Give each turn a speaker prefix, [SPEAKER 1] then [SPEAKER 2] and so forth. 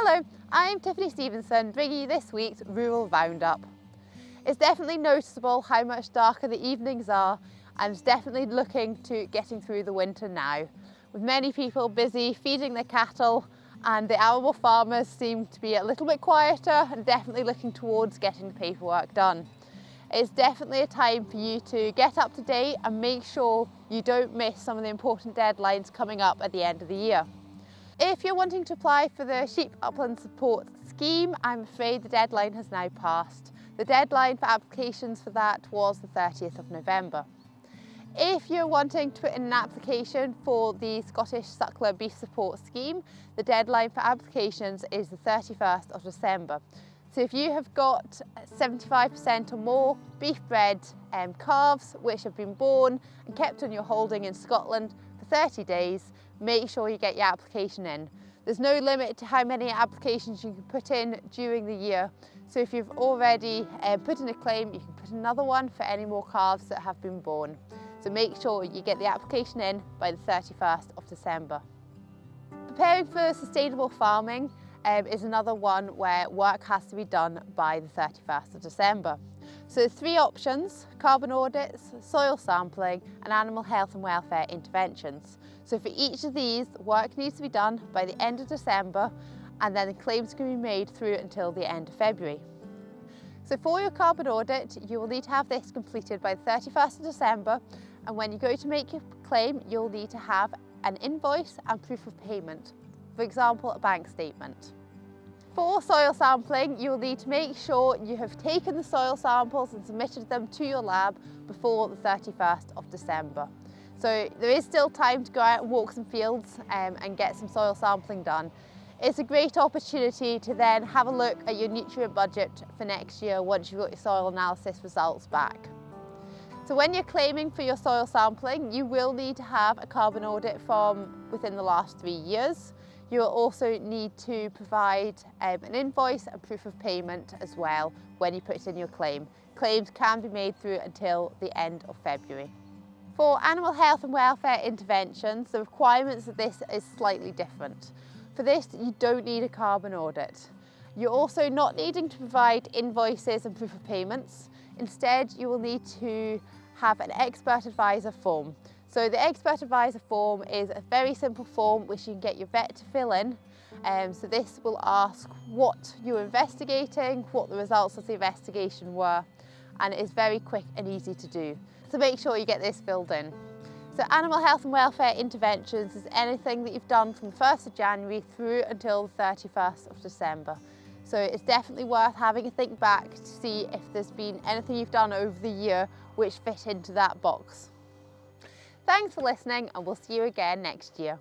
[SPEAKER 1] Hello, I'm Tiffany Stephenson, bringing you this week's Rural Roundup. It's definitely noticeable how much darker the evenings are, and it's definitely looking to getting through the winter now, with many people busy feeding their cattle, and the arable farmers seem to be a little bit quieter and definitely looking towards getting the paperwork done. It's definitely a time for you to get up to date and make sure you don't miss some of the important deadlines coming up at the end of the year. If you're wanting to apply for the Sheep Upland Support Scheme, I'm afraid the deadline has now passed. The deadline for applications for that was the 30th of November. If you're wanting to put in an application for the Scottish Suckler Beef Support Scheme, the deadline for applications is the 31st of December. So if you have got 75% or more beef bred calves which have been born and kept on your holding in Scotland for 30 days, make sure you get your application in. There's no limit to how many applications you can put in during the year. So if you've already put in a claim, you can put another one for any more calves that have been born. So make sure you get the application in by the 31st of December. Preparing for sustainable farming is another one where work has to be done by the 31st of December. So there's three options: carbon audits, soil sampling and animal health and welfare interventions. So for each of these, work needs to be done by the end of December, and then the claims can be made through until the end of February. So for your carbon audit, you will need to have this completed by the 31st of December, and when you go to make your claim, you'll need to have an invoice and proof of payment, for example, a bank statement. For soil sampling, you will need to make sure you have taken the soil samples and submitted them to your lab before the 31st of December. So there is still time to go out and walk some fields and get some soil sampling done. It's a great opportunity to then have a look at your nutrient budget for next year once you've got your soil analysis results back. So when you're claiming for your soil sampling, you will need to have a carbon audit from within the last 3 years. You will also need to provide an invoice and proof of payment as well when you put in your claim. Claims can be made through until the end of February. For animal health and welfare interventions, the requirements of this is slightly different. For this, you don't need a carbon audit. You're also not needing to provide invoices and proof of payments. Instead, you will need to have an expert advisor form. So the expert advisor form is a very simple form which you can get your vet to fill in. So this will ask what you're investigating, what the results of the investigation were, and it is very quick and easy to do. So make sure you get this filled in. So animal health and welfare interventions is anything that you've done from the 1st of January through until the 31st of December. So it's definitely worth having a think back to see if there's been anything you've done over the year which fit into that box. Thanks for listening, and we'll see you again next year.